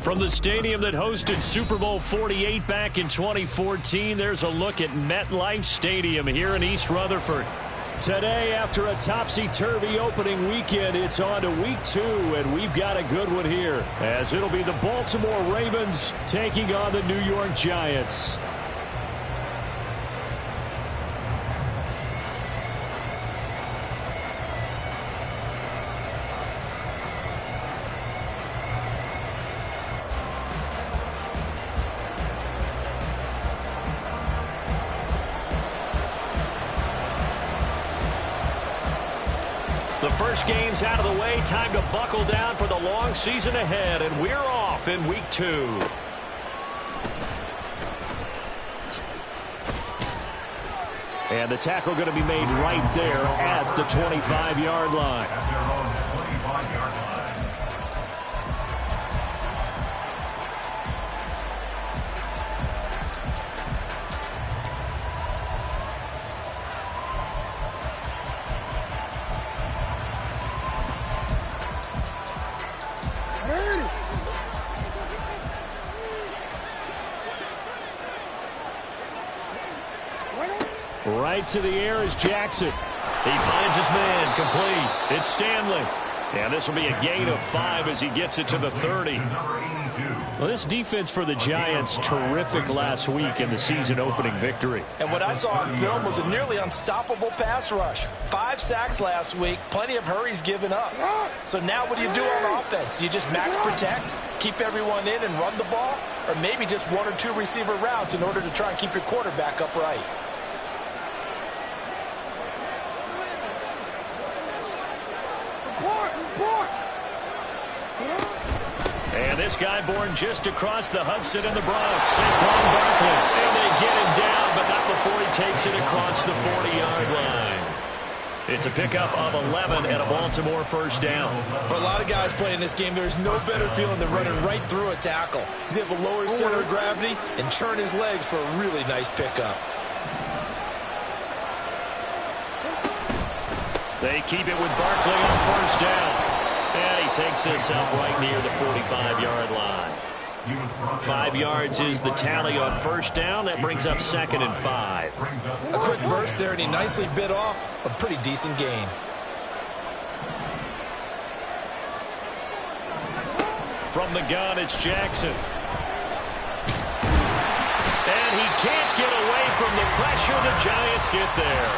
From the stadium that hosted Super Bowl 48 back in 2014, there's a look at MetLife Stadium here in East Rutherford. Today, after a topsy-turvy opening weekend, it's on to week 2, and we've got a good one here, as it'll be the Baltimore Ravens taking on the New York Giants. The first game's out of the way. Time to buckle down for the long season ahead, and we're off in week 2. And the tackle going to be made right there at the 25-yard line. At their own 25-yard line. Right to the air is Jackson. He finds his man, complete. It's Stanley. And this will be a gain of 5 as he gets it to the 30. Well, this defense for the Giants, terrific last week in the season opening victory. And what I saw on film was a nearly unstoppable pass rush. 5 sacks last week, plenty of hurries given up. So now what do you do on offense? You just max protect, keep everyone in and run the ball, or maybe just 1 or 2 receiver routes in order to try and keep your quarterback upright. And this guy born just across the Hudson in the Bronx, Saquon Barkley. And they get him down, but not before he takes it across the 40-yard line. It's a pickup of 11 and a Baltimore first down. For a lot of guys playing this game, there's no better feeling than running right through a tackle. He's able to lower his center of gravity and churn his legs for a really nice pickup. They keep it with Barkley on first down. And he takes this up right near the 45-yard line. 5 yards is the tally on first down. That brings up 2nd and 5. A quick burst there, and he nicely bit off a pretty decent gain. From the gun, it's Jackson. And he can't get away from the pressure. The Giants get there.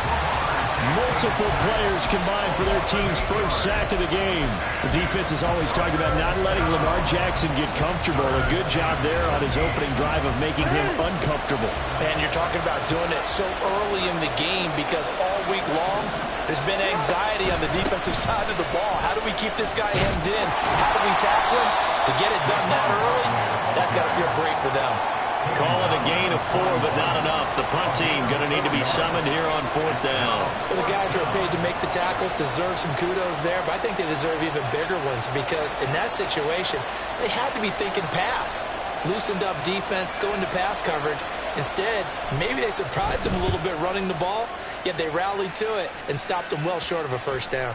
Multiple players combined for their team's first sack of the game. The defense has always talked about not letting Lamar Jackson get comfortable. A good job there on his opening drive of making him uncomfortable. And you're talking about doing it so early in the game because all week long there's been anxiety on the defensive side of the ball. How do we keep this guy hemmed in? How do we tackle him? To get it done that early, that's got to feel great for them. Call it a gain of 4, but not enough. The punt team going to need to be summoned here on 4th down. Well, the guys who are paid to make the tackles deserve some kudos there, but I think they deserve even bigger ones because in that situation, they had to be thinking pass. Loosened up defense, go into pass coverage. Instead, maybe they surprised them a little bit running the ball, yet they rallied to it and stopped them well short of a first down.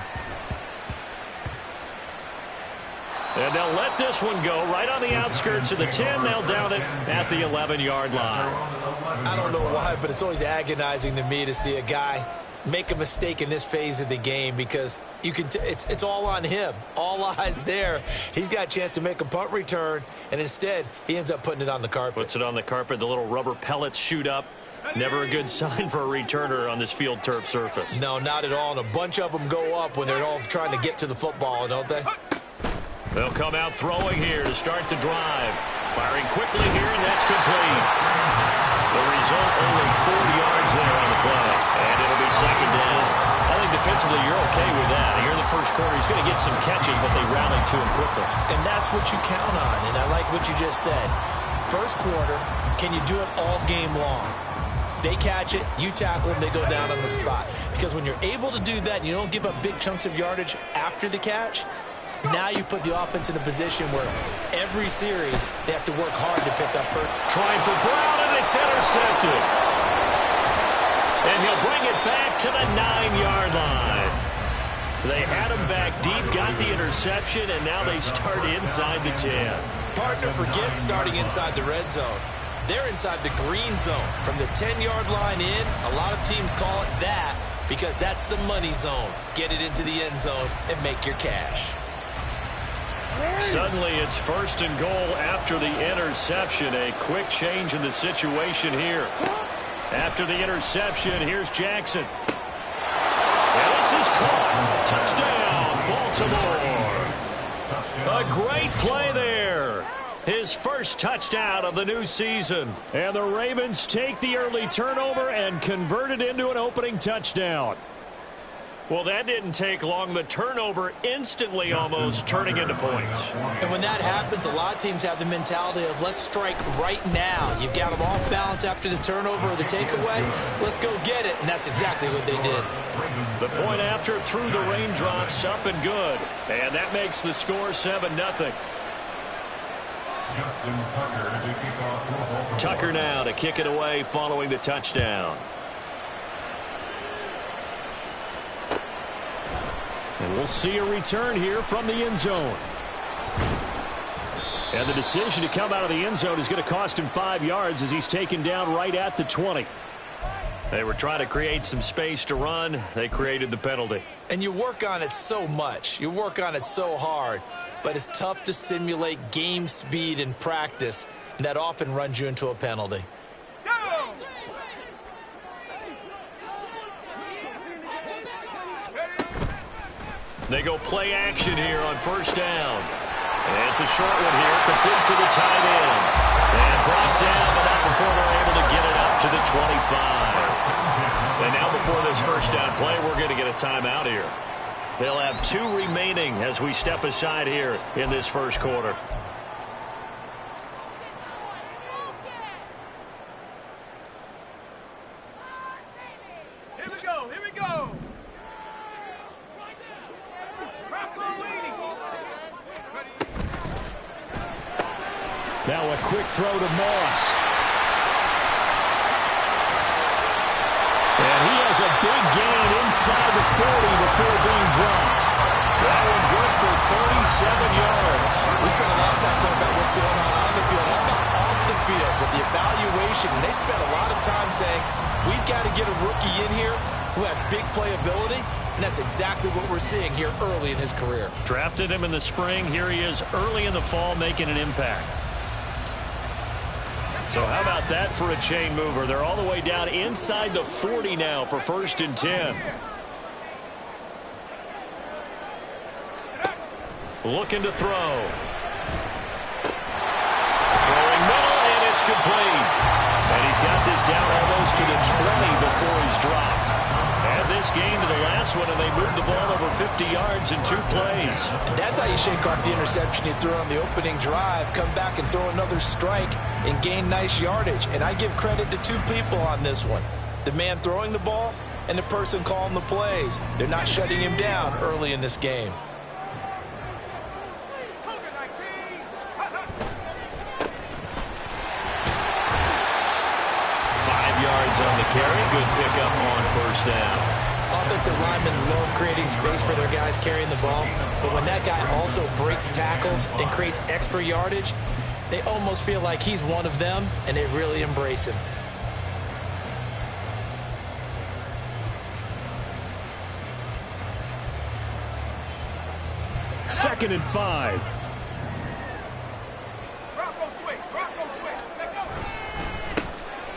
And they'll let this one go right on the outskirts of the 10. They'll down it at the 11-yard line. I don't know why, but it's always agonizing to me to see a guy make a mistake in this phase of the game because you can it's all on him. All eyes there. He's got a chance to make a punt return, and instead he ends up putting it on the carpet. Puts it on the carpet. The little rubber pellets shoot up. Never a good sign for a returner on this field turf surface. No, not at all. And a bunch of them go up when they're all trying to get to the football, don't they? They'll come out throwing here to start the drive. Firing quickly here, and that's complete. The result, only 4 yards there on the play. And it'll be 2nd down. I think defensively you're okay with that. Here in the first quarter, he's going to get some catches, but they rallied to him quickly. And that's what you count on, and I like what you just said. First quarter, can you do it all game long? They catch it, you tackle them, they go down on the spot. Because when you're able to do that and you don't give up big chunks of yardage after the catch, now you put the offense in a position where every series they have to work hard to pick up. Trying for Brown, and it's intercepted. And he'll bring it back to the 9-yard line. They had him back deep, got the interception, and now they start inside the 10. Partner, forget starting inside the red zone. They're inside the green zone. From the 10-yard line in, a lot of teams call it that because that's the money zone. Get it into the end zone and make your cash. Suddenly, it's 1st and goal after the interception. A quick change in the situation here. After the interception, here's Jackson. And this is caught. Touchdown, Baltimore. A great play there. His first touchdown of the new season. And the Ravens take the early turnover and convert it into an opening touchdown. Well, that didn't take long. The turnover instantly almost turning into points. And when that happens, a lot of teams have the mentality of let's strike right now. You've got them off balance after the turnover or the takeaway. Let's go get it. And that's exactly what they did. The point after through the raindrops, up and good. And that makes the score 7-0. Tucker now to kick it away following the touchdown. And we'll see a return here from the end zone. And the decision to come out of the end zone is going to cost him 5 yards as he's taken down right at the 20. They were trying to create some space to run. They created the penalty. And you work on it so much. You work on it so hard. But it's tough to simulate game speed in practice. And that often runs you into a penalty. They go play action here on 1st down. And it's a short one here, complete to the tight end. And brought down, but not before they're able to get it up to the 25. And now before this 1st down play, we're going to get a timeout here. They'll have 2 remaining as we step aside here in this 1st quarter. Now a quick throw to Moss. And he has a big gain inside the 40 before being dropped. That one good for 37 yards. We spent a lot of time talking about what's going on the field. How about off the field with the evaluation? And they spent a lot of time saying, we've got to get a rookie in here who has big playability. And that's exactly what we're seeing here early in his career. Drafted him in the spring. Here he is early in the fall making an impact. So how about that for a chain mover? They're all the way down inside the 40 now for 1st and 10. Looking to throw. Throwing middle, and it's complete. And he's got this down almost to the 20 before he's dropped. Add this game to the last one, and they moved the ball over 50 yards in 2 plays. And that's how you shake off the interception you threw on the opening drive. Come back and throw another strike and gain nice yardage. And I give credit to 2 people on this one. The man throwing the ball and the person calling the plays. They're not shutting him down early in this game. On the carry, good pickup on 1st down. Offensive linemen love creating space for their guys carrying the ball, but when that guy also breaks tackles and creates extra yardage, they almost feel like he's one of them, and they really embrace him. Second and 5.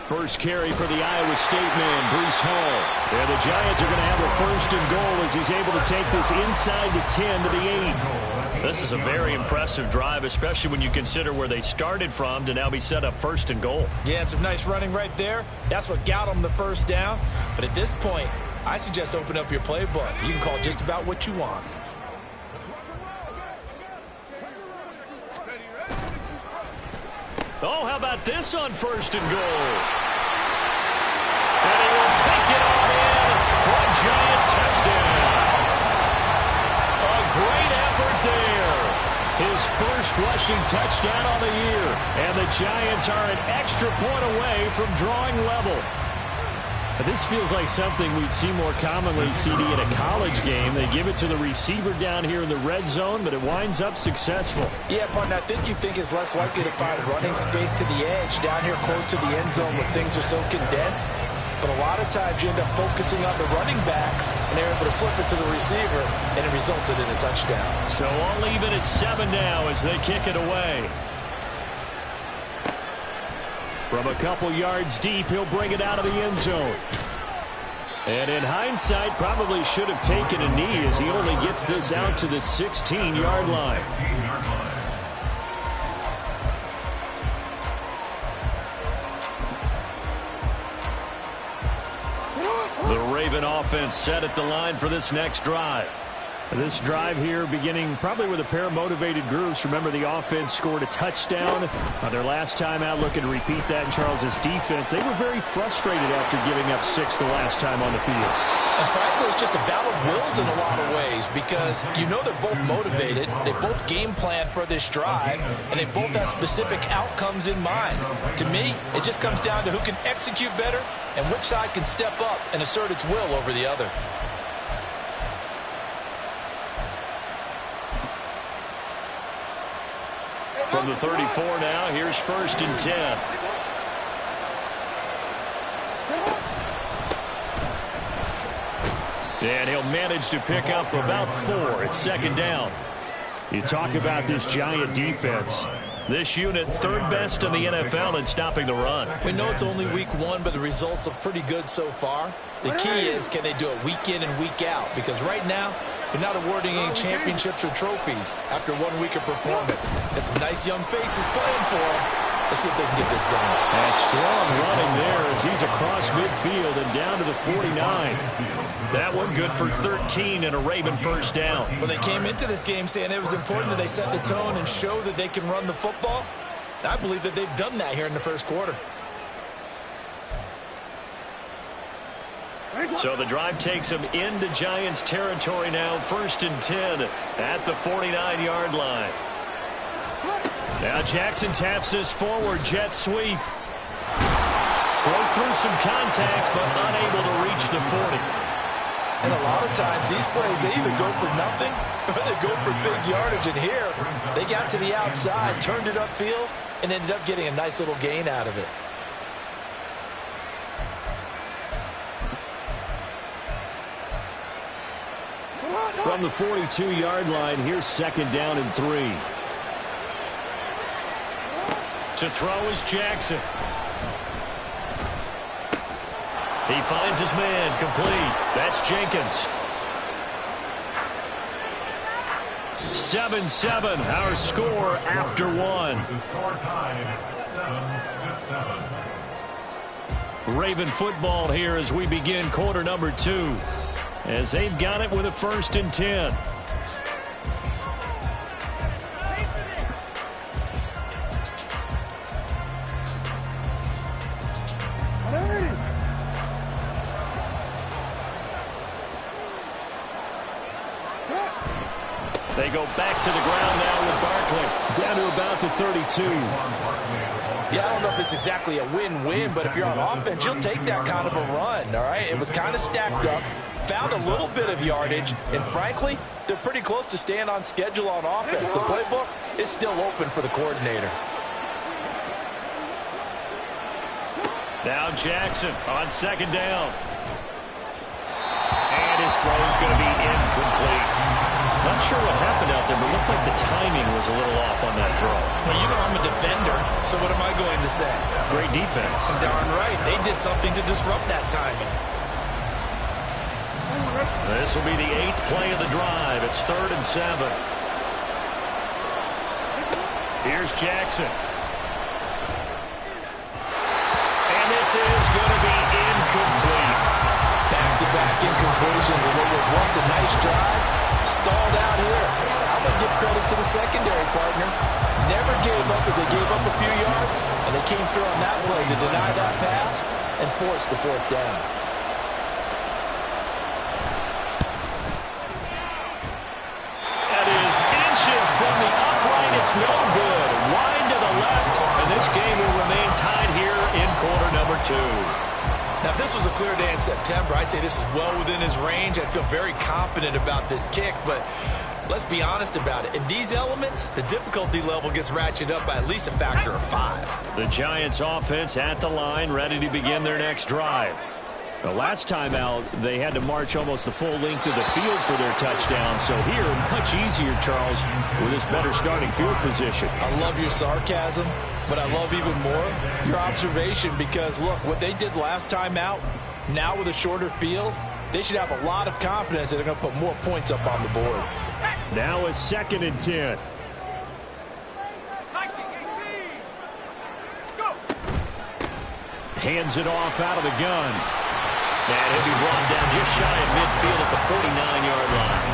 First carry for the Iowa State man, Breece Hall. And the Giants are going to have a 1st and goal as he's able to take this inside the 10 to the 8. This is a very impressive drive, especially when you consider where they started from to now be set up 1st and goal. Yeah, and some nice running right there. That's what got them the 1st down. But at this point, I suggest open up your playbook. You can call just about what you want. Oh, how about this on 1st and goal? And he will take it on in for a Giant touchdown. A great effort there. His first rushing touchdown on the year. And the Giants are an extra point away from drawing level. This feels like something we'd see more commonly, CD, in a college game. They give it to the receiver down here in the red zone, but it winds up successful. Yeah, partner, I think you think it's less likely to find running space to the edge down here close to the end zone where things are so condensed. But a lot of times you end up focusing on the running backs, and they're able to slip it to the receiver, and it resulted in a touchdown. So all even at 7 now as they kick it away. From a couple yards deep, he'll bring it out of the end zone. And in hindsight, probably should have taken a knee as he only gets this out to the 16-yard line. The Raven offense set at the line for this next drive. This drive here beginning probably with a pair of motivated groups. Remember, the offense scored a touchdown on their last time out, looking to repeat that in Charles's defense. They were very frustrated after giving up 6 the last time on the field. And frankly, it's just a battle of wills in a lot of ways because you know they're both motivated, they both game plan for this drive, and they both have specific outcomes in mind. To me, it just comes down to who can execute better and which side can step up and assert its will over the other. From the 34 now, here's 1st and 10. And he'll manage to pick up about 4 at 2nd down. You talk about this Giant defense. This unit 3rd best in the NFL in stopping the run. We know it's only week 1, but the results look pretty good so far. The key is, can they do it week in and week out? Because right now, they're not awarding any championships or trophies after 1 week of performance. And some nice young faces playing for them. Let's see if they can get this done. A strong running there as he's across midfield and down to the 49. That one good for 13 and a Raven 1st down. Well, they came into this game saying it was important that they set the tone and show that they can run the football. And I believe that they've done that here in the 1st quarter. So the drive takes them into Giants territory now, 1st and 10 at the 49-yard line. Now Jackson taps this forward jet sweep. Broke through some contact, but unable to reach the 40. And a lot of times these plays, they either go for nothing or they go for big yardage. And here, they got to the outside, turned it upfield, and ended up getting a nice little gain out of it. From the 42-yard line, here's 2nd down and 3. To throw is Jackson. He finds his man, complete. That's Jenkins. 7-7, our score after 1. The score tied 7-7. Raven football here as we begin quarter number 2. As they've got it with a 1st and 10. They go back to the ground now with Barkley. Down to about the 32. Yeah, I don't know if it's exactly a win-win, but if you're on offense, you'll take that kind of a run, all right? It was kind of stacked up, found a little bit of yardage, and frankly, they're pretty close to staying on schedule on offense. The playbook is still open for the coordinator. Now Jackson on 2nd down. And his throw is going to be incomplete. Not sure what happened out there, but looked like the timing was a little off on that throw. Well, you know I'm a defender, so what am I going to say? Great defense. Darn right. They did something to disrupt that timing. This will be the 8th play of the drive. It's 3rd and 7. Here's Jackson. And this is going to be incomplete. Back-to-back incompletions, and what was once a nice drive stalled out here. I'm going to give credit to the secondary partner. Never gave up as they gave up a few yards, and they came through on that play to deny that pass and force the 4th down. That is inches from the upright. It's no good. Wide to the left, and this game will remain tied here in quarter number 2. Now, if this was a clear day in September, I'd say this is well within his range. I feel very confident about this kick, but let's be honest about it. In these elements, the difficulty level gets ratcheted up by at least a factor of 5. The Giants offense at the line, ready to begin their next drive. The last time out, they had to march almost the full length of the field for their touchdown. So here, much easier, Charles, with this better starting field position. I love your sarcasm, but I love even more your observation because, look, what they did last time out, now with a shorter field, they should have a lot of confidence that they're going to put more points up on the board. Now a 2nd and 10. Hands it off out of the gun. And he'll be brought down just shy of midfield at the 49-yard line.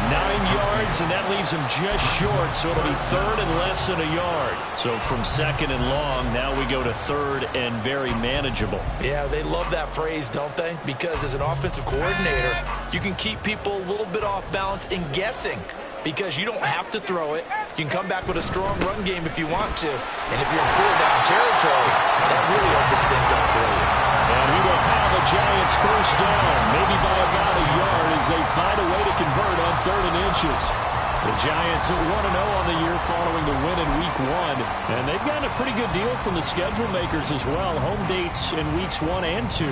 9 yards, and that leaves him just short, so it'll be 3rd and less than a yard. So from 2nd and long, now we go to 3rd and very manageable. Yeah, they love that phrase, don't they? Because as an offensive coordinator, you can keep people a little bit off balance and guessing because you don't have to throw it. You can come back with a strong run game if you want to. And if you're in 4-down territory, that really opens things up for you. And we will have a Giants first down, maybe by about a yard as they find a way to convert on 3rd and inches. The Giants are 1-0 on the year following the win in Week 1. And they've gotten a pretty good deal from the schedule makers as well. Home dates in Weeks 1 and 2.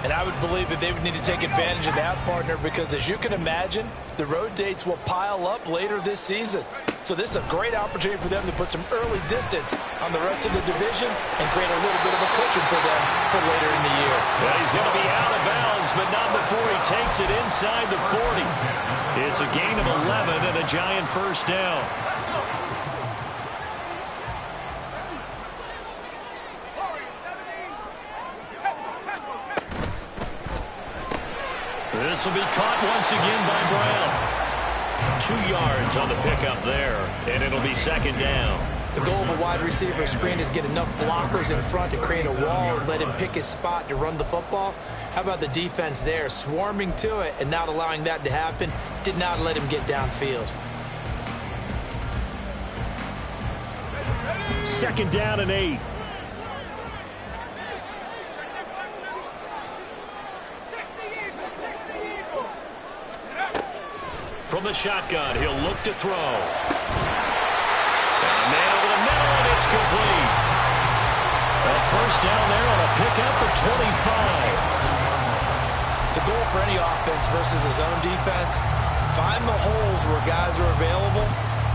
And I would believe that they would need to take advantage of that, partner, because as you can imagine, the road dates will pile up later this season. So this is a great opportunity for them to put some early distance on the rest of the division and create a little bit of a cushion for them for later in the year. Well, he's going to be out of bounds, but not before he takes it inside the 40. It's a gain of 11 and a Giant first down. This will be caught once again by Brown. 2 yards on the pickup there, and it'll be 2nd down. The goal of a wide receiver screen is get enough blockers in front to create a wall and let him pick his spot to run the football. How about the defense there, swarming to it and not allowing that to happen? Did not let him get downfield. 2nd down and 8. From the shotgun, he'll look to throw. And a man over the middle, and it's complete. A first down there on a pickup of 25. The goal for any offense versus his own defense, find the holes where guys are available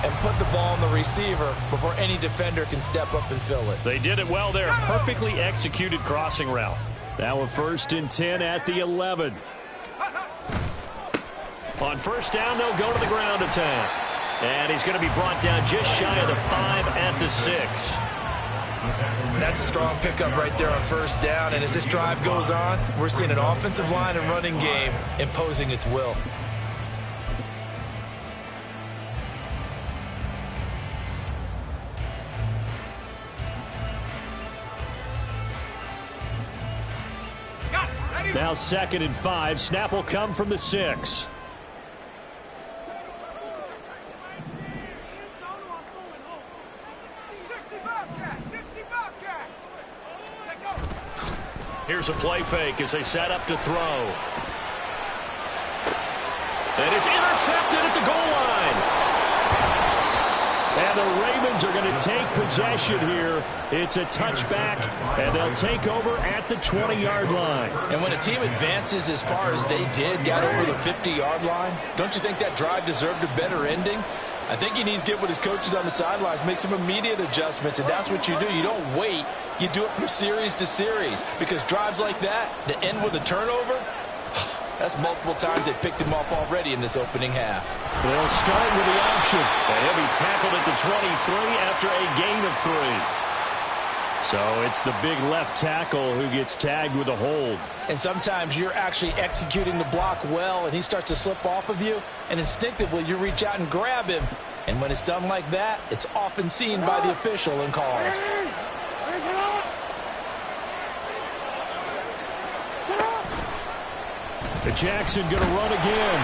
and put the ball on the receiver before any defender can step up and fill it. They did it well there. Perfectly executed crossing route. Now a 1st and 10 at the 11. On first down, they'll go to the ground attack. And he's going to be brought down just shy of the 5 at the 6. That's a strong pickup right there on first down. And as this drive goes on, we're seeing an offensive line and running game imposing its will. Now 2nd and 5. Snap will come from the 6. Here's a play fake as they set up to throw. And it's intercepted at the goal line. And the Ravens are going to take possession here. It's a touchback, and they'll take over at the 20-yard line. And when a team advances as far as they did, got over the 50-yard line, don't you think that drive deserved a better ending? I think he needs to get with his coaches on the sidelines, make some immediate adjustments, and that's what you do. You don't wait. You do it from series to series, because drives like that that end with a turnover, that's multiple times they picked him off already in this opening half. They'll start with the option, and he'll be tackled at the 23 after a gain of 3. So it's the big left tackle who gets tagged with a hold. And sometimes you're actually executing the block well, and he starts to slip off of you, and instinctively you reach out and grab him. And when it's done like that, it's often seen by the official and called. Jackson going to run again.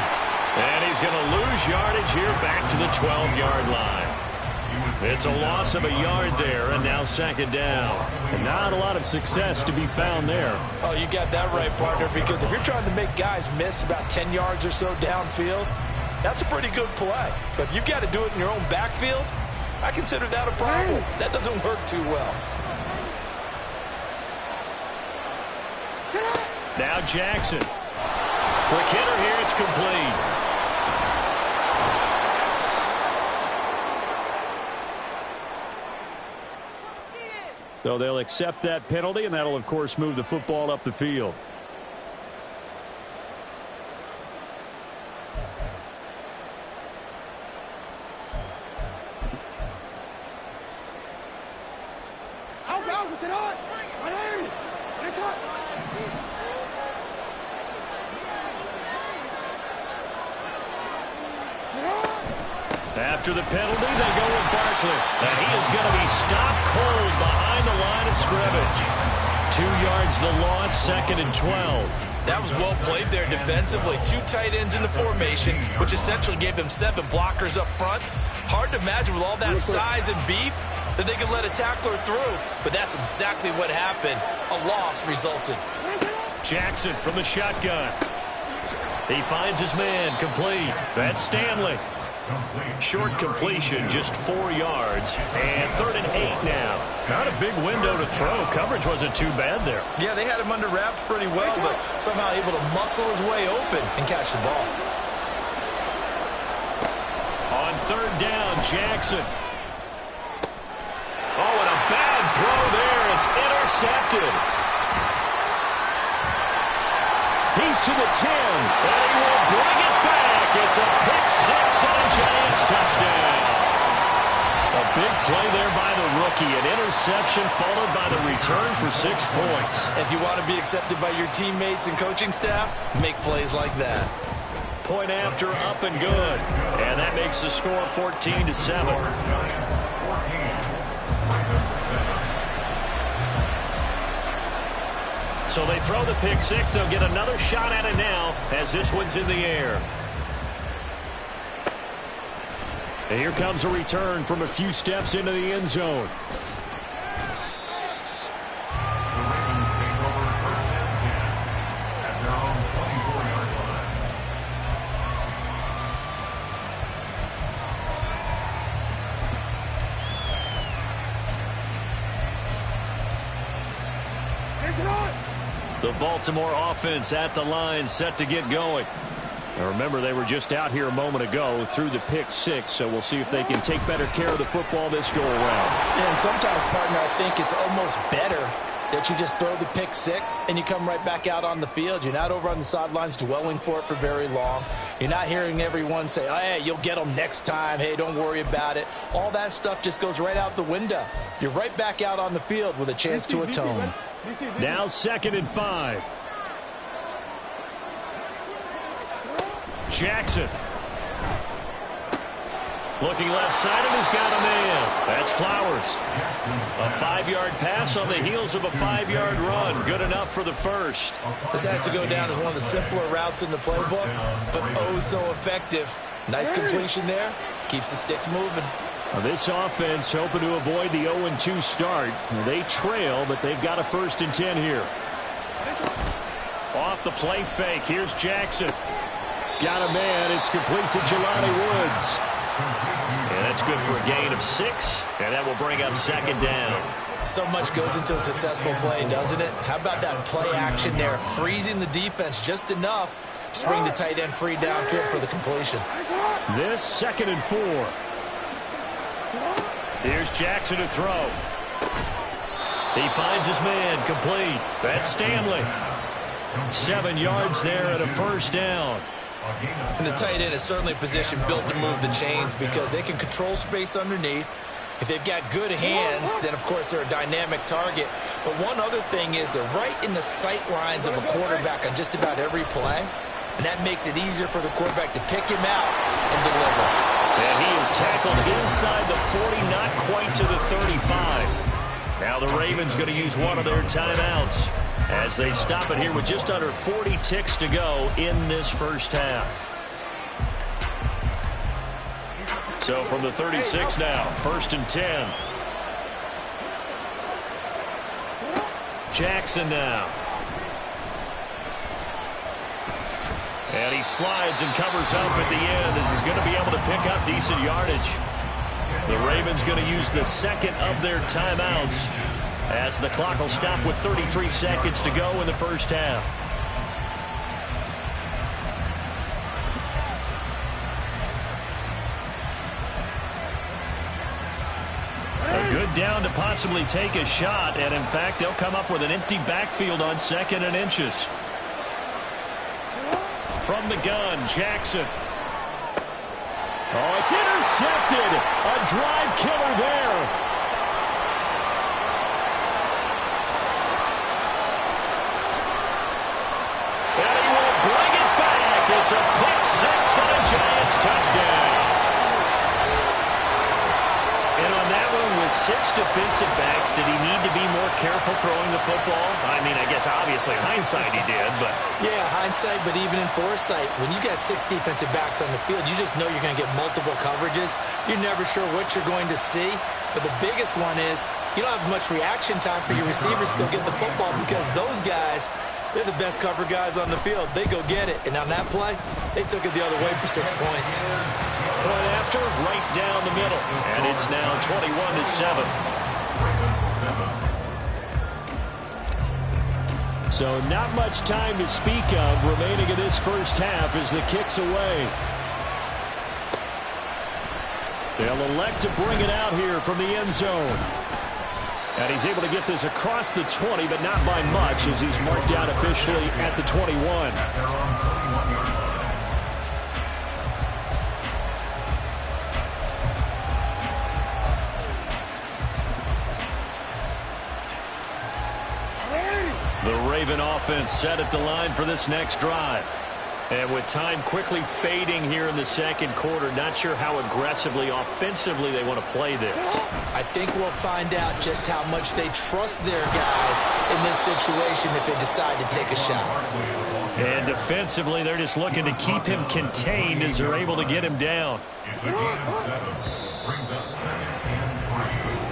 And he's going to lose yardage here back to the 12-yard line. It's a loss of a yard there, and now second down. And not a lot of success to be found there. Oh, you got that right, partner, because if you're trying to make guys miss about 10 yards or so downfield, that's a pretty good play. But if you've got to do it in your own backfield, I consider that a problem. That doesn't work too well. Now Jackson. Quick hitter here, it's complete. So they'll accept that penalty, and that'll, of course, move the football up the field. After the penalty, they go with Barkley. And he is going to be stopped cold behind the line of scrimmage. 2 yards the loss, 2nd and 12. That was well played there defensively. 2 tight ends in the formation, which essentially gave them 7 blockers up front. Hard to imagine with all that size and beef that they could let a tackler through. But that's exactly what happened. A loss resulted. Jackson from the shotgun. He finds his man, complete. That's Stanley. Short completion, just 4 yards. And 3rd and 8 now. Not a big window to throw. Coverage wasn't too bad there. Yeah, they had him under wraps pretty well, but somehow able to muscle his way open and catch the ball. On 3rd down, Jackson. Oh, and a bad throw there. It's intercepted. He's to the 10, and he will bring it back. It's a pick-6 on a Giants touchdown. A big play there by the rookie. An interception followed by the return for 6 points. If you want to be accepted by your teammates and coaching staff, make plays like that. Point after, up and good. And that makes the score 14-7. So they throw the pick-6. They'll get another shot at it now as this one's in the air. And here comes a return from a few steps into the end zone. The Ravens take over 1st and 10 at their own 24-yard line. The Baltimore offense at the line, set to get going. Now remember, they were just out here a moment ago through the pick-6, so we'll see if they can take better care of the football this go-around. Yeah, and sometimes, partner, I think it's almost better that you just throw the pick-6 and you come right back out on the field. You're not over on the sidelines dwelling for it for very long. You're not hearing everyone say, oh, hey, you'll get them next time. Hey, don't worry about it. All that stuff just goes right out the window. You're right back out on the field with a chance to atone. Now 2nd and 5. Jackson. Looking left side, and he's got a man. That's Flowers. A 5-yard pass on the heels of a 5-yard run. Good enough for the first. This has to go down as one of the simpler routes in the playbook, but oh so effective. Nice completion there. Keeps the sticks moving. Now this offense hoping to avoid the 0-2 start. They trail, but they've got a 1st and 10 here. Off the play fake. Here's Jackson. Got a man. It's complete to Jelani Woods. And that's good for a gain of 6. And that will bring up 2nd down. So much goes into a successful play, doesn't it? How about that play action there? Freezing the defense just enough to bring the tight end free downfield for the completion. This 2nd and 4. Here's Jackson to throw. He finds his man, complete. That's Stanley. 7 yards there and a 1st down. And the tight end is certainly a position built to move the chains because they can control space underneath. If they've got good hands, then, of course, they're a dynamic target. But one other thing is they're right in the sight lines of a quarterback on just about every play. And that makes it easier for the quarterback to pick him out and deliver. And he is tackled inside the 40, not quite to the 35. Now the Ravens going to use one of their timeouts as they stop it here with just under 40 ticks to go in this first half. So from the 36 now, 1st and 10. Jackson now. And he slides and covers up at the end as he's going to be able to pick up decent yardage. The Ravens going to use the second of their timeouts as the clock will stop with 33 seconds to go in the first half. A good down to possibly take a shot, and in fact, they'll come up with an empty backfield on 2nd and inches. From the gun, Jackson. Oh, it's intercepted. A drive killer there. And he will bring it back. It's a pick six and a Giants touchdown. And on that one, with 6 defensive backs, did he need to be more careful throwing the football? I mean, I guess obviously in hindsight he did, but... Yeah, hindsight, but even in foresight, when you got 6 defensive backs on the field, you just know you're going to get multiple coverages. You're never sure what you're going to see. But the biggest one is you don't have much reaction time for your receivers to go get the football because those guys, they're the best cover guys on the field. They go get it. And on that play, they took it the other way for 6 points. Point after, right down the middle. And it's now 21-7. So not much time to speak of remaining in this first half as the kick's away. They'll elect to bring it out here from the end zone. And he's able to get this across the 20, but not by much as he's marked out officially at the 21. The Raven offense set at the line for this next drive. And with time quickly fading here in the second quarter, not sure how aggressively, offensively they want to play this. I think we'll find out just how much they trust their guys in this situation if they decide to take a shot. And defensively, they're just looking to keep him contained as they're able to get him down.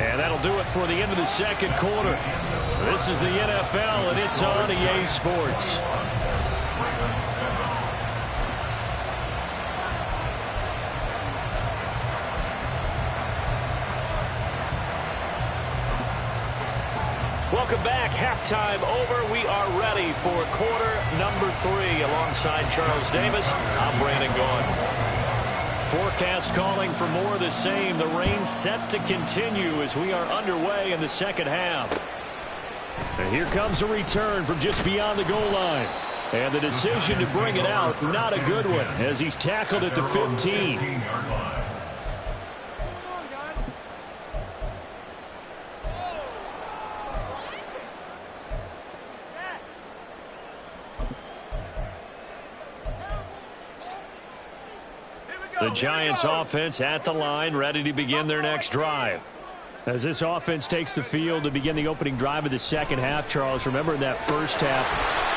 And that'll do it for the end of the second quarter. This is the NFL, and it's on EA Sports. Welcome back. Halftime over. We are ready for quarter number 3. Alongside Charles Davis, I'm Brandon Gaudin. Forecast calling for more of the same. The rain set to continue as we are underway in the second half. And here comes a return from just beyond the goal line. And the decision to bring it out, not a good one, as he's tackled at the 15. The Giants offense at the line, ready to begin their next drive. As this offense takes the field to begin the opening drive of the second half, Charles, remember in that first half,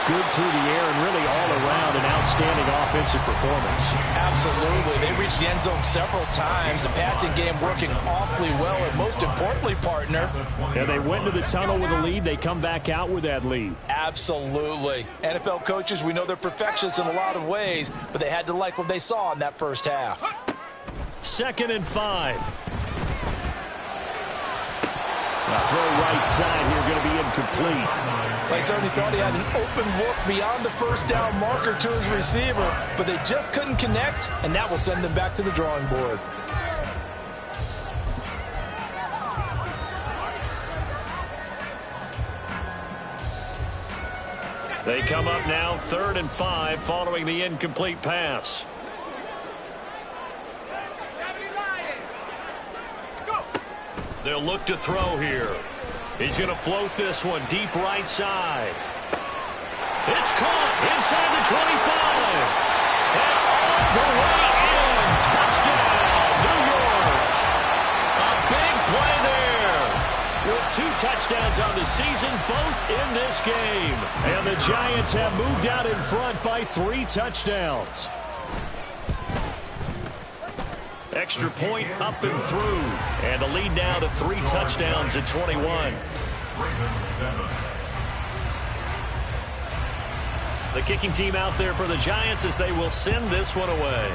good through the air and really all around an outstanding offensive performance. Absolutely. They reached the end zone several times. The passing game working awfully well, and most importantly, partner. Yeah, they went into the tunnel with a lead. They come back out with that lead. Absolutely. NFL coaches, we know they're perfectionists in a lot of ways, but they had to like what they saw in that first half. 2nd and 5. Now throw right side here, going to be incomplete. They certainly thought he had an open look beyond the first down marker to his receiver, but they just couldn't connect, and that will send them back to the drawing board. They come up now 3rd and 5 following the incomplete pass. They'll look to throw here. He's going to float this one deep right side. It's caught inside the 25. And all the way in. Touchdown, New York. A big play there. With 2 touchdowns on the season, both in this game. And the Giants have moved out in front by 3 touchdowns. Extra point up and through. And the lead now to 3 touchdowns at 21. The kicking team out there for the Giants as they will send this one away.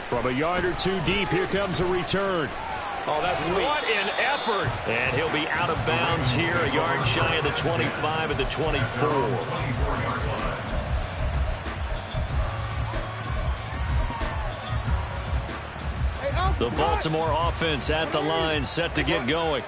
From a yard or two deep, here comes a return. Oh, that's sweet. What an effort. And he'll be out of bounds here, a yard shy of the 25 at the 24. The Baltimore offense at the line, set to get going.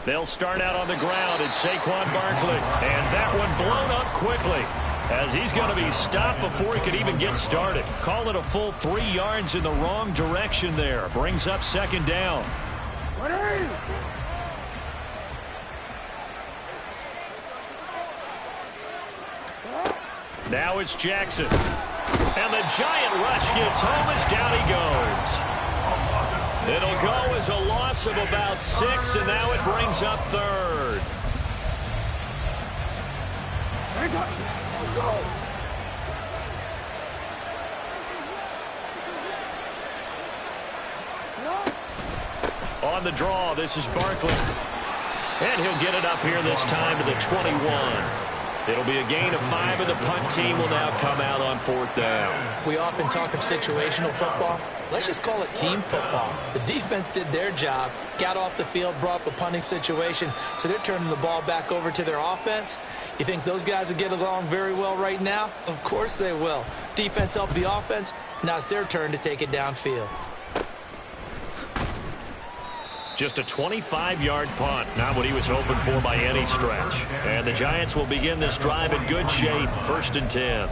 They'll start out on the ground. It's Saquon Barkley. And that one blown up quickly, as he's going to be stopped before he could even get started. Call it a full 3 yards in the wrong direction there. Brings up second down. Now it's Jackson. And the giant rush gets home as down he goes. It'll go as a loss of about 6, and now it brings up third. On the draw, this is Barkley. And he'll get it up here this time to the 21. It'll be a gain of 5, and the punt team will now come out on 4th down. We often talk of situational football. Let's just call it team football. The defense did their job, got off the field, brought up a punting situation, so they're turning the ball back over to their offense. You think those guys will get along very well right now? Of course they will. Defense helped the offense. Now it's their turn to take it downfield. Just a 25-yard punt, not what he was hoping for by any stretch. And the Giants will begin this drive in good shape, 1st and 10.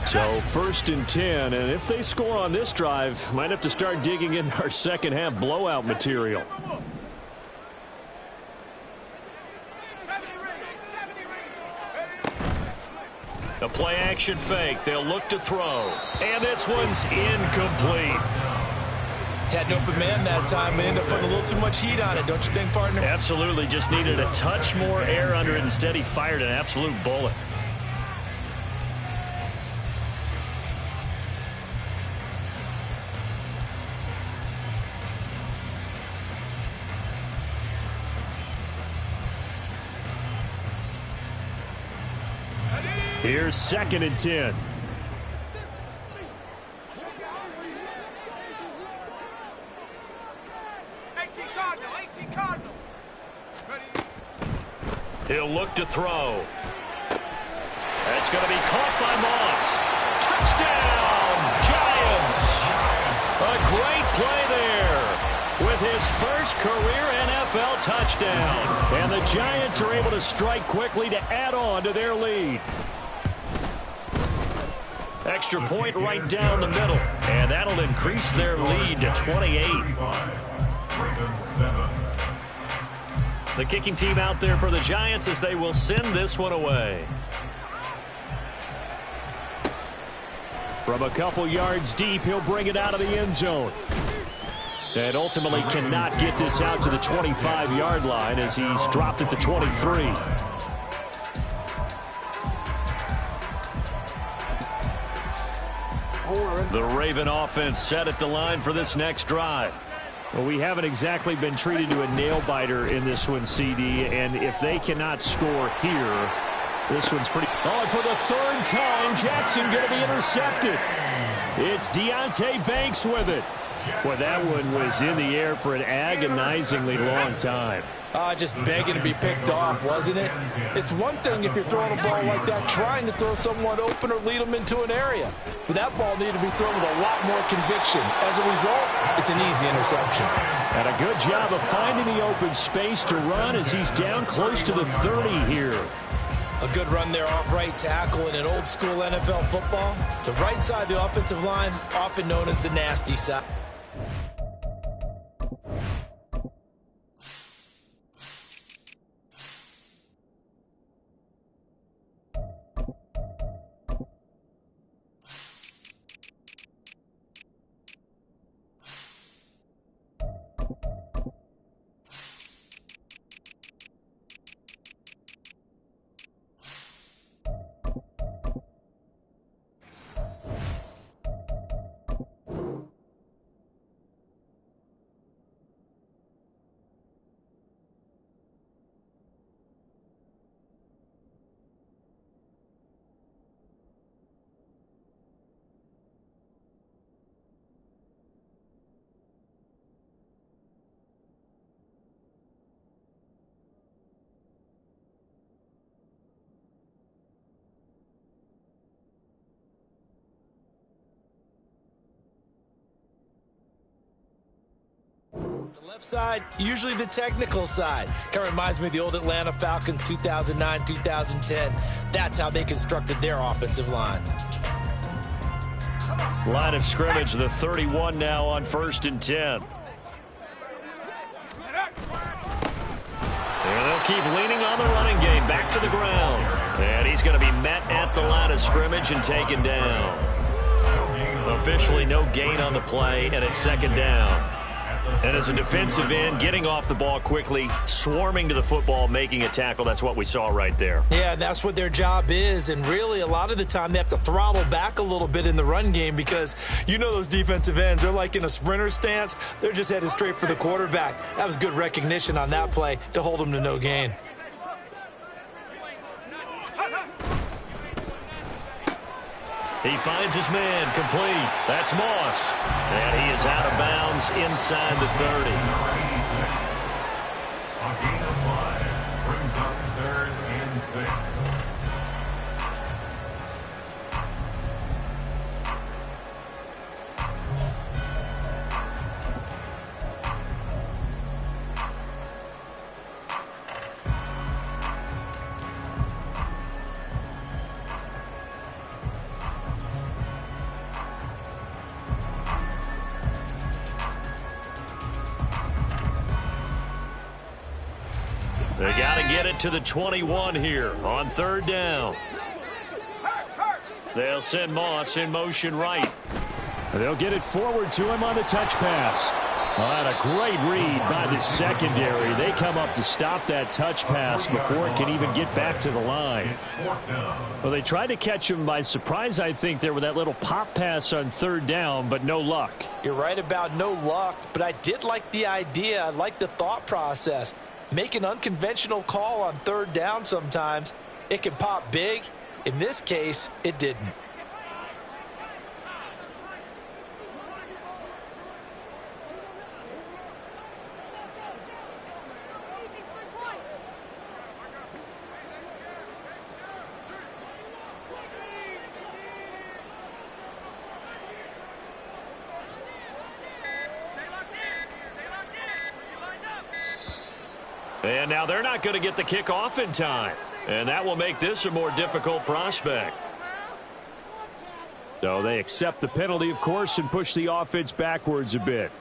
So 1st and 10, and if they score on this drive, might have to start digging in our second half blowout material. A play action fake. They'll look to throw. And this one's incomplete. Had an open man that time, but ended up putting a little too much heat on it, don't you think, partner? Absolutely. Just needed a touch more air under it. Instead, he fired an absolute bullet. Here's 2nd and 10. He'll look to throw. That's going to be caught by Moss. Touchdown, Giants! A great play there with his first career NFL touchdown. And the Giants are able to strike quickly to add on to their lead. Extra point right down the middle, and that'll increase their lead to 28. The kicking team out there for the Giants as they will send this one away. From a couple yards deep, he'll bring it out of the end zone. And ultimately cannot get this out to the 25-yard line as he's dropped at the 23. The Raven offense set at the line for this next drive. Well, we haven't exactly been treated to a nail-biter in this one, CD, and if they cannot score here, this one's pretty... Oh, and for the 3rd time, Jackson going to be intercepted. It's Deonte Banks with it. Boy, that one was in the air for an agonizingly long time. Just begging to be picked off, wasn't it? It's one thing if you're throwing a ball like that, trying to throw someone open or lead them into an area. But that ball needed to be thrown with a lot more conviction. As a result, it's an easy interception. And a good job of finding the open space to run as he's down close to the 30 here. A good run there off right tackle in an old school NFL football. The right side of the offensive line, often known as the nasty side. Left side, usually the technical side. Kind of reminds me of the old Atlanta Falcons 2009, 2010. That's how they constructed their offensive line. Line of scrimmage, the 31 now on 1st and 10. And they'll keep leaning on the running game. Back to the ground. And he's going to be met at the line of scrimmage and taken down. Officially no gain on the play, and it's 2nd down. And as a defensive end, getting off the ball quickly, swarming to the football, making a tackle, that's what we saw right there. Yeah, that's what their job is. And really, a lot of the time, they have to throttle back a little bit in the run game because you know those defensive ends, they're like in a sprinter stance. They're just headed straight for the quarterback. That was good recognition on that play to hold them to no gain. He finds his man, complete. That's Moss. And he is out of bounds inside the 30. A gain of 5 brings up 3rd and 6. They got to get it to the 21 here on 3rd down. They'll send Moss in motion right. They'll get it forward to him on the touch pass. And a great read by the secondary. They come up to stop that touch pass before it can even get back to the line. Well, they tried to catch him by surprise, I think, there with that little pop pass on 3rd down, but no luck. You're right about no luck, but I did like the idea. I like the thought process. Make an unconventional call on 3rd down sometimes. It can pop big. In this case, it didn't. And now they're not going to get the kickoff in time. And that will make this a more difficult prospect. So they accept the penalty, of course, and push the offense backwards a bit.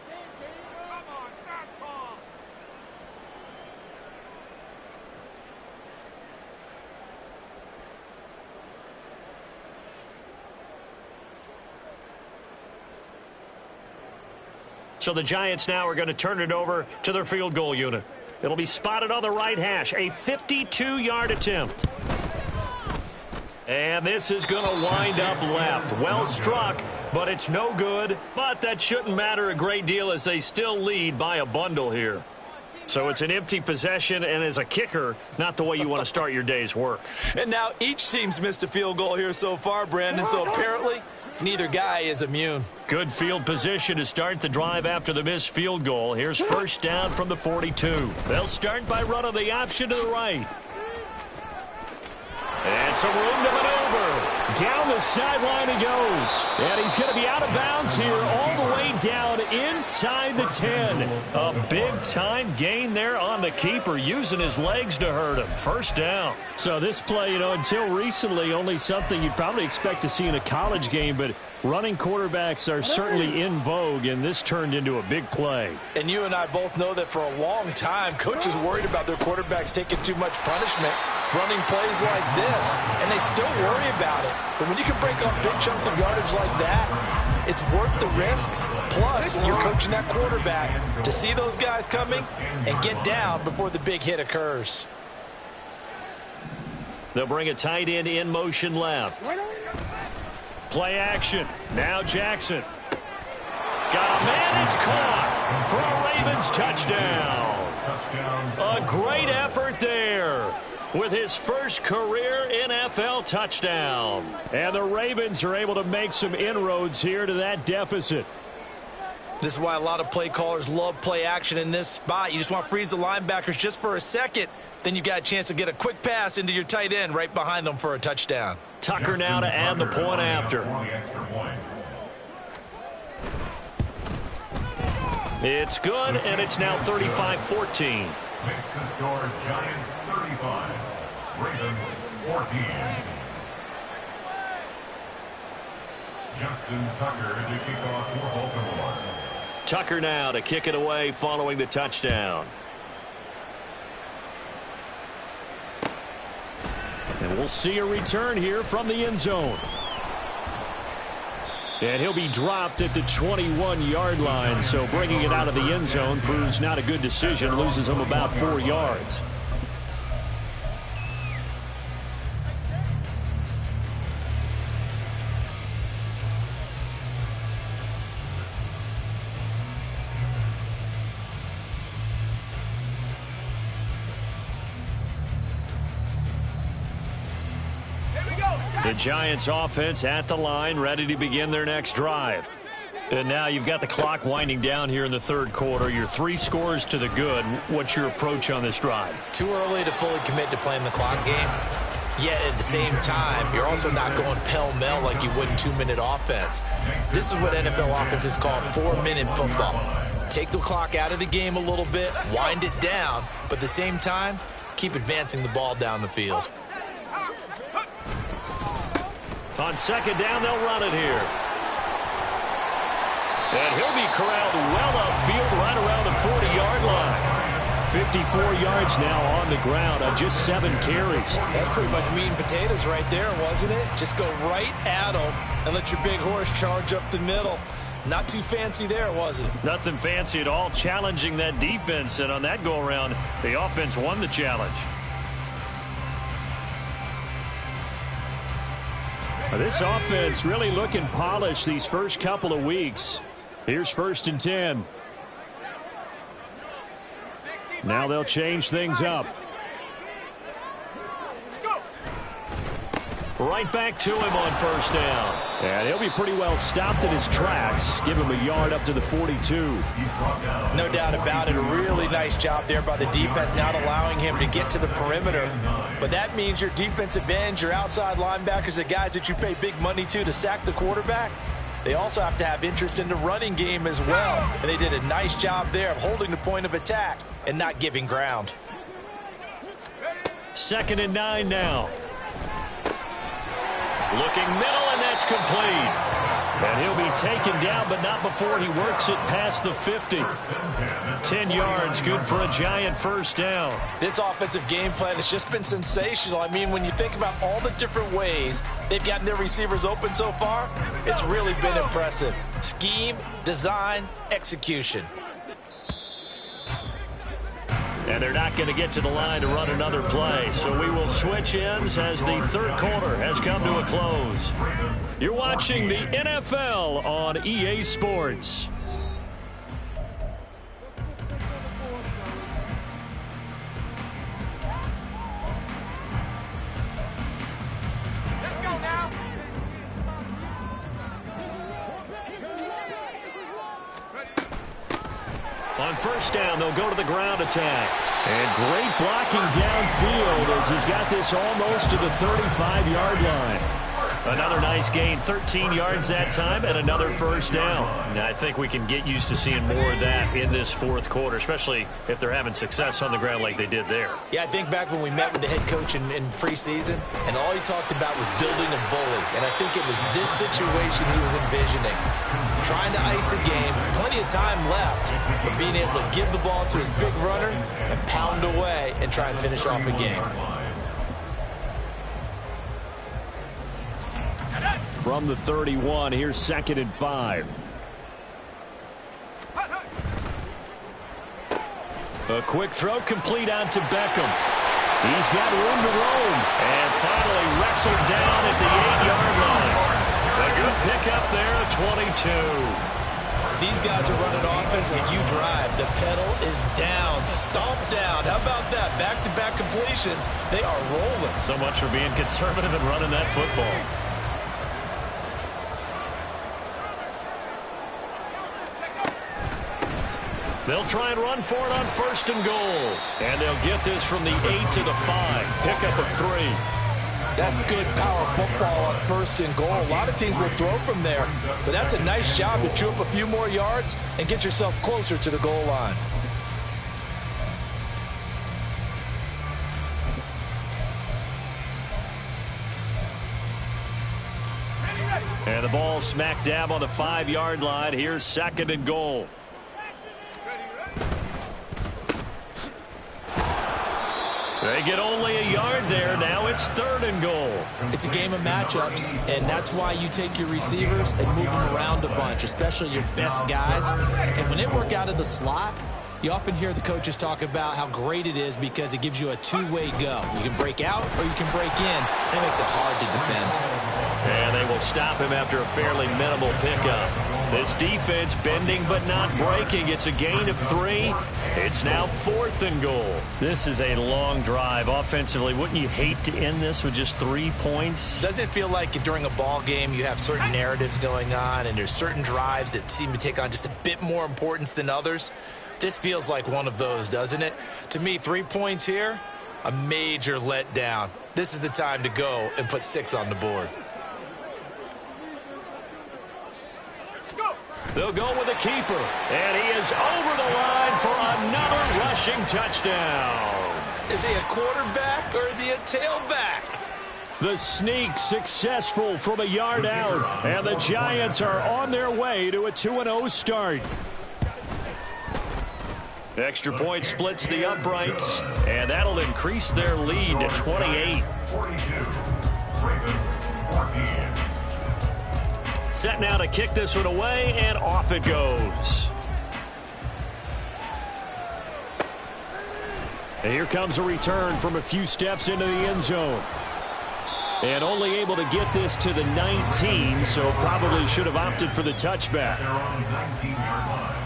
So the Giants now are going to turn it over to their field goal unit. It'll be spotted on the right hash. A 52-yard attempt. And this is going to wind up left. Well struck, but it's no good. But that shouldn't matter a great deal as they still lead by a bundle here. So it's an empty possession, and as a kicker, not the way you want to start your day's work. And now each team's missed a field goal here so far, Brandon, so apparently neither guy is immune. Good field position to start the drive after the missed field goal. Here's 1st down from the 42. They'll start by running the option to the right. And some room to maneuver. Down the sideline he goes. And he's going to be out of bounds here all the way down inside the 10. A big-time gain there on the keeper, using his legs to hurt him. 1st down. So this play, until recently, only something you'd probably expect to see in a college game, but running quarterbacks are certainly in vogue, and this turned into a big play. And you and I both know that for a long time, coaches worried about their quarterbacks taking too much punishment, running plays like this, and they still worry about it. But when you can break up big chunks of yardage like that, it's worth the risk. Plus, you're coaching that quarterback to see those guys coming and get down before the big hit occurs. They'll bring a tight end in motion left. Play action. Now Jackson. Got a man. It's caught for a Ravens touchdown. A great effort there with his first career NFL touchdown. And the Ravens are able to make some inroads here to that deficit. This is why a lot of play callers love play action in this spot. You just want to freeze the linebackers just for a second. Then you got a chance to get a quick pass into your tight end right behind them for a touchdown. Tucker now to add the point after. It's good, and it's now 35-14. Makes the score Giants 35, Ravens 14. Justin Tucker to kick off for Baltimore. Tucker now to kick it away following the touchdown. And we'll see a return here from the end zone. And he'll be dropped at the 21-yard line, so bringing it out of the end zone proves not a good decision, loses him about 4 yards. The Giants offense at the line, ready to begin their next drive. And now you've got the clock winding down here in the third quarter. You're 3 scores to the good. What's your approach on this drive? Too early to fully commit to playing the clock game. Yet at the same time, you're also not going pell-mell like you would in 2-minute offense. This is what NFL offenses call 4-minute football. Take the clock out of the game a little bit, wind it down, but at the same time, keep advancing the ball down the field. On second down, they'll run it here. And he'll be corralled well upfield right around the 40-yard line. 54 yards now on the ground on just 7 carries. That's pretty much meat and potatoes right there, wasn't it? Just go right at them and let your big horse charge up the middle. Not too fancy there, was it? Nothing fancy at all, challenging that defense. And on that go-around, the offense won the challenge. This offense really looking polished these first couple of weeks. Here's 1st and 10. Now they'll change things up. Right back to him on 1st down. And he'll be pretty well stopped in his tracks. Give him a yard up to the 42. No doubt about it. A really nice job there by the defense, not allowing him to get to the perimeter. But that means your defensive ends, your outside linebackers, the guys that you pay big money to sack the quarterback, they also have to have interest in the running game as well. And they did a nice job there of holding the point of attack and not giving ground. 2nd and 9 now. Looking middle, and that's complete. And he'll be taken down, but not before he works it past the 50. 10 yards, good for a Giant 1st down. This offensive game plan has just been sensational. I mean, when you think about all the different ways they've gotten their receivers open so far, it's really been impressive. Scheme, design, execution. And they're not going to get to the line to run another play. So we will switch ends as the third quarter has come to a close. You're watching the NFL on EA Sports. Let's go now. On 1st down, they'll go to the ground attack. And great blocking downfield as he's got this almost to the 35-yard line. Another nice gain, 13 yards that time, and another 1st down. And I think we can get used to seeing more of that in this 4th quarter, especially if they're having success on the ground like they did there. Yeah, I think back when we met with the head coach in preseason, and all he talked about was building a bully. And I think it was this situation he was envisioning. Trying to ice a game, plenty of time left, but being able to give the ball to his big runner and pound away and try and finish off a game. From the 31, here's 2nd and 5. A quick throw complete out to Beckham. He's got room to roam. And finally wrestled down at the 8-yard line. A good pickup there at 22. These guys are running offense like you drive. The pedal is down, stomped down. How about that? Back-to-back completions. They are rolling. So much for being conservative and running that football. They'll try and run for it on 1st and goal. And they'll get this from the 8 to the 5. Pickup of 3. That's good power football on 1st and goal. A lot of teams will throw from there, but that's a nice job to chew up a few more yards and get yourself closer to the goal line. And the ball smack dab on the 5-yard line. Here's 2nd and goal. They get only a yard there. Now it's 3rd and goal. It's a game of matchups, and that's why you take your receivers and move them around a bunch, especially your best guys. And when they work out of the slot, you often hear the coaches talk about how great it is because it gives you a two-way go. You can break out or you can break in, and it makes it hard to defend. And they will stop him after a fairly minimal pickup. This defense bending but not breaking. It's a gain of 3. It's now 4th and goal. This is a long drive offensively. Wouldn't you hate to end this with just 3 points? Doesn't it feel like during a ball game you have certain narratives going on and there's certain drives that seem to take on just a bit more importance than others? This feels like one of those, doesn't it? To me, 3 points here, a major letdown. This is the time to go and put 6 on the board. They'll go with the keeper, and he is over the line for another rushing touchdown. Is he a quarterback or is he a tailback? The sneak successful from a yard out, and the Giants are on their way to a 2-0 start. Extra point splits the uprights, and that'll increase their lead to 28. 42. Ravens 14. Set now to kick this one away, and off it goes. And here comes a return from a few steps into the end zone. And only able to get this to the 19, so probably should have opted for the touchback. They're on the 19-yard line.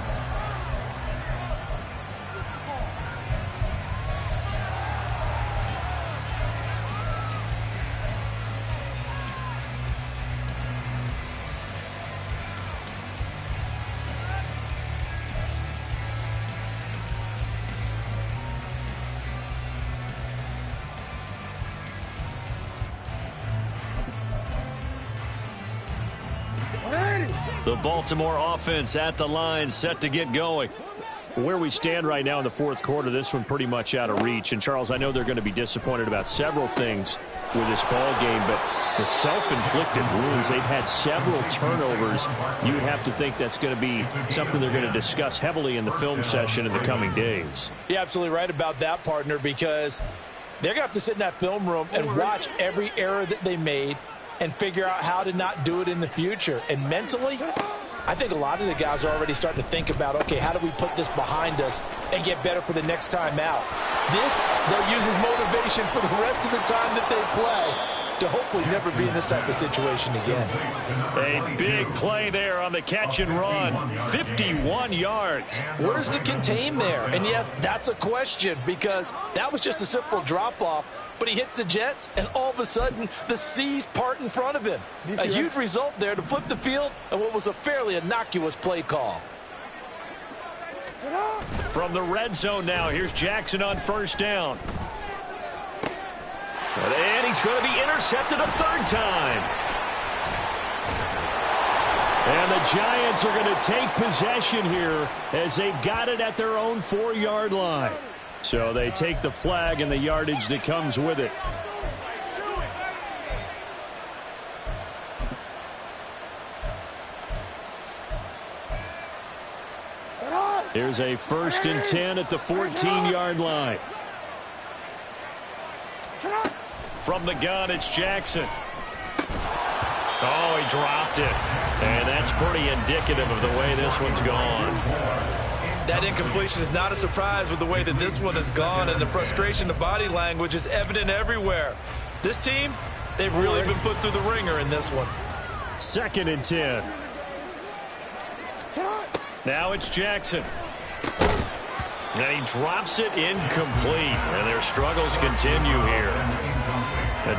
The Baltimore offense at the line, set to get going. Where we stand right now in the 4th quarter, this one pretty much out of reach. And, Charles, I know they're going to be disappointed about several things with this ball game, but the self-inflicted wounds, they've had several turnovers. You would have to think that's going to be something they're going to discuss heavily in the film session in the coming days. You're absolutely right about that, partner, because they're going to have to sit in that film room and watch every error that they made and figure out how to not do it in the future. And mentally, I think a lot of the guys are already starting to think about, okay, how do we put this behind us and get better for the next time out? This, they'll use as motivation for the rest of the time that they play to hopefully never be in this type of situation again. A big play there on the catch and run. 51 yards. Where's the contain there? And yes, that's a question because that was just a simple drop-off, but he hits the Jets, and all of a sudden, the seas part in front of him. A huge result there to flip the field and what was a fairly innocuous play call. From the red zone now, here's Jackson on 1st down. And he's going to be intercepted a 3rd time. And the Giants are going to take possession here as they've got it at their own 4-yard line. So they take the flag and the yardage that comes with it. Here's a 1st and 10 at the 14-yard line. From the gun, it's Jackson. Oh, he dropped it. And that's pretty indicative of the way this one's gone. That incompletion is not a surprise with the way that this one has gone, and the frustration, the body language is evident everywhere. This team, they've really been put through the ringer in this one. 2nd and 10. Now it's Jackson. And he drops it incomplete. And their struggles continue here.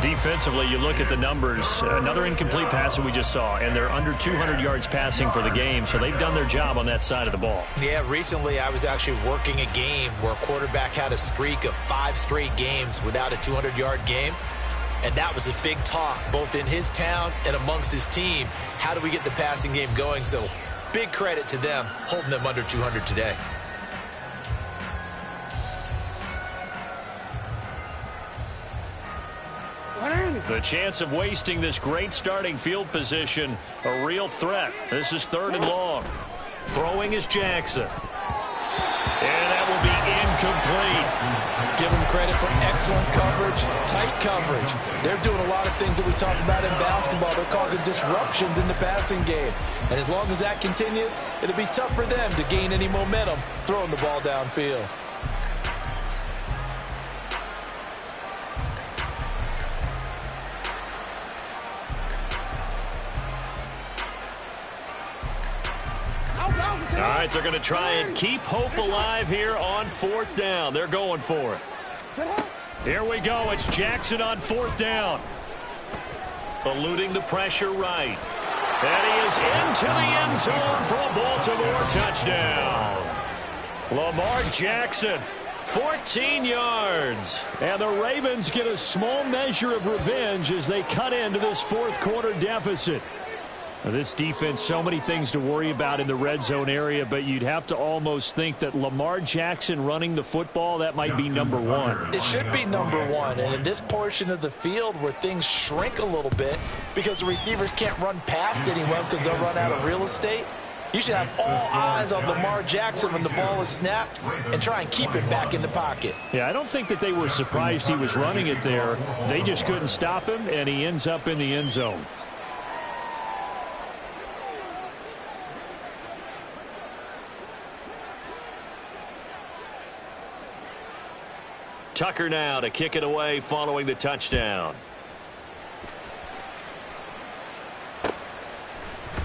Defensively, you look at the numbers. Another incomplete pass that we just saw, and they're under 200 yards passing for the game, so they've done their job on that side of the ball. Yeah, recently I was actually working a game where a quarterback had a streak of 5 straight games without a 200-yard game. And that was a big talk, both in his town and amongst his team. How do we get the passing game going? So big credit to them, holding them under 200 today. The chance of wasting this great starting field position, a real threat. This is 3rd and long. Throwing is Jackson. And that will be incomplete. Give them credit for excellent coverage, tight coverage. They're doing a lot of things that we talk about in basketball. They're causing disruptions in the passing game. And as long as that continues, it'll be tough for them to gain any momentum throwing the ball downfield. All right, they're going to try and keep hope alive here on 4th down. They're going for it. Here we go. It's Jackson on 4th down. Eluding the pressure right. And he is into the end zone for a Baltimore touchdown. Lamar Jackson, 14 yards. And the Ravens get a small measure of revenge as they cut into this 4th quarter deficit. Now, this defense, so many things to worry about in the red zone area, but you'd have to almost think that Lamar Jackson running the football, that might be number one. It should be number one, and in this portion of the field where things shrink a little bit because the receivers can't run past anyone because they'll run out of real estate, you should have all eyes on Lamar Jackson when the ball is snapped and try and keep him back in the pocket. Yeah, I don't think that they were surprised he was running it there. They just couldn't stop him, and he ends up in the end zone. Tucker now to kick it away following the touchdown.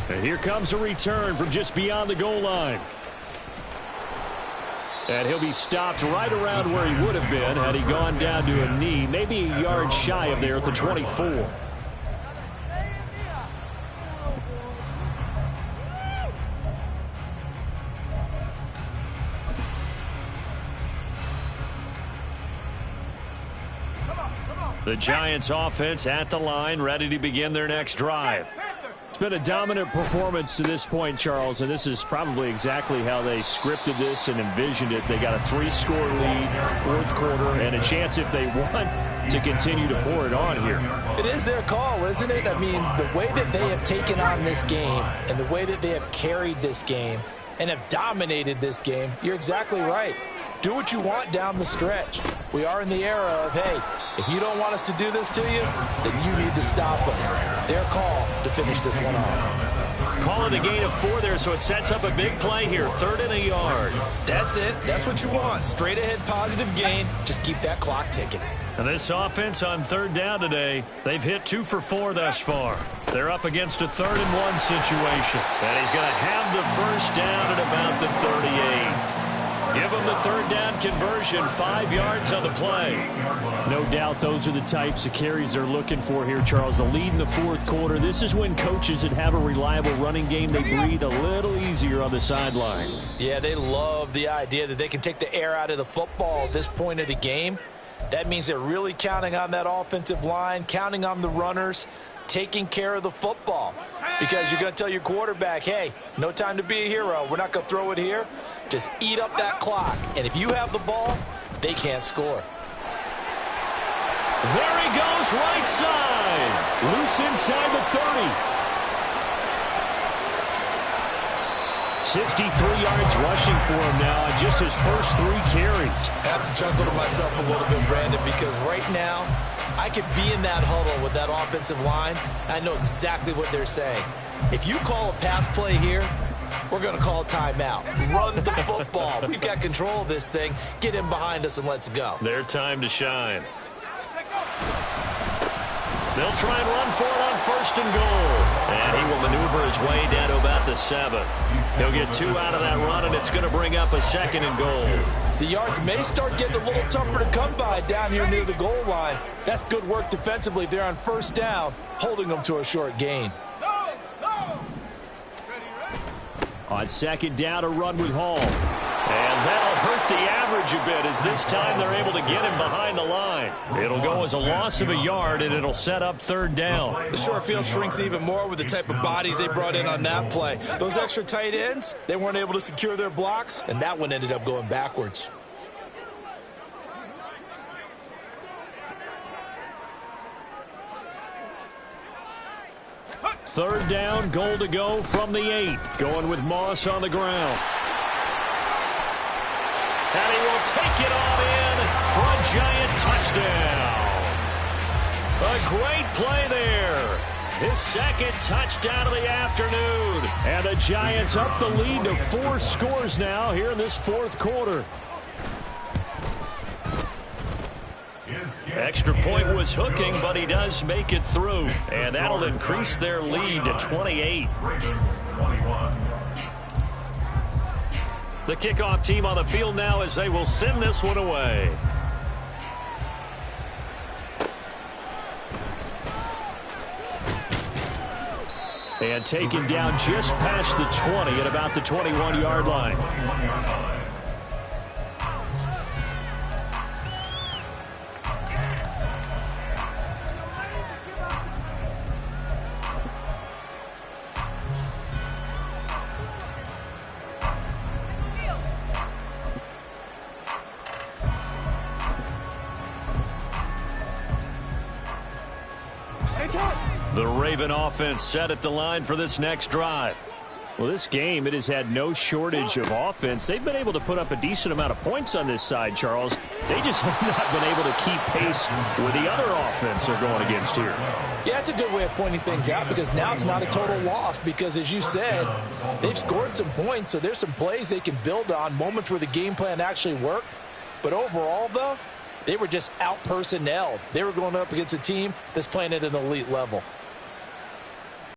And here comes a return from just beyond the goal line. And he'll be stopped right around where he would have been had he gone down to a knee, maybe a yard shy of there at the 24. The Giants offense at the line, ready to begin their next drive. It's been a dominant performance to this point, Charles, and this is probably exactly how they scripted this and envisioned it. They got a 3-score lead, 4th quarter, and a chance if they want to continue to pour it on here. It is their call, isn't it? I mean, the way that they have taken on this game and the way that they have carried this game and have dominated this game, you're exactly right. Do what you want down the stretch. We are in the era of, hey, if you don't want us to do this to you, then you need to stop us. Their call to finish this one off. Calling a gain of 4 there, so it sets up a big play here. 3rd and a yard. That's it. That's what you want. Straight ahead positive gain. Just keep that clock ticking. And this offense on 3rd down today, they've hit 2 for 4 thus far. They're up against a 3rd and 1 situation. And he's going to have the first down at about the 38. Give them the 3rd down conversion, 5 yards on the play. No doubt those are the types of carries they're looking for here, Charles. The lead in the 4th quarter. This is when coaches that have a reliable running game, they breathe a little easier on the sideline. Yeah, they love the idea that they can take the air out of the football at this point of the game. That means they're really counting on that offensive line, counting on the runners, taking care of the football. Because you're going to tell your quarterback, hey, no time to be a hero. We're not going to throw it here. Just eat up that clock. And if you have the ball, they can't score. There he goes, right side. Loose inside the 30. 63 yards rushing for him now on just his first 3 carries. I have to chuckle to myself a little bit, Brandon, because right now I could be in that huddle with that offensive line. I know exactly what they're saying. If you call a pass play here, we're going to call a timeout. Run the football. We've got control of this thing. Get in behind us and let's go. Their time to shine. They'll try and run for it on 1st and goal. And he will maneuver his way down to about the 7. He'll get 2 out of that run, and it's going to bring up a 2nd and goal. The yards may start getting a little tougher to come by down here near the goal line. That's good work defensively there on 1st down, holding them to a short gain. On 2nd down, a run with Hall. And that'll hurt the average a bit as this time they're able to get him behind the line. It'll go as a loss of a yard, and it'll set up third down. The short field shrinks even more with the type of bodies they brought in on that play. Those extra tight ends, they weren't able to secure their blocks, and that one ended up going backwards. Third down, goal to go from the 8. Going with Moss on the ground. And he will take it on in for a Giant touchdown. A great play there. His second touchdown of the afternoon. And the Giants up the lead to 4 scores now here in this fourth quarter. Extra point was hooking, but he does make it through. And that'll increase their lead to 28. The kickoff team on the field now as they will send this one away. And taken down just past the 20 at about the 21-yard line. The Raven offense set at the line for this next drive. Well, this game, it has had no shortage of offense. They've been able to put up a decent amount of points on this side, Charles. They just have not been able to keep pace with the other offense they're going against here. Yeah, it's a good way of pointing things out because now it's not a total loss because, as you said, they've scored some points, so there's some plays they can build on, moments where the game plan actually worked. But overall, though, they were just out-personnelled. They were going up against a team that's playing at an elite level.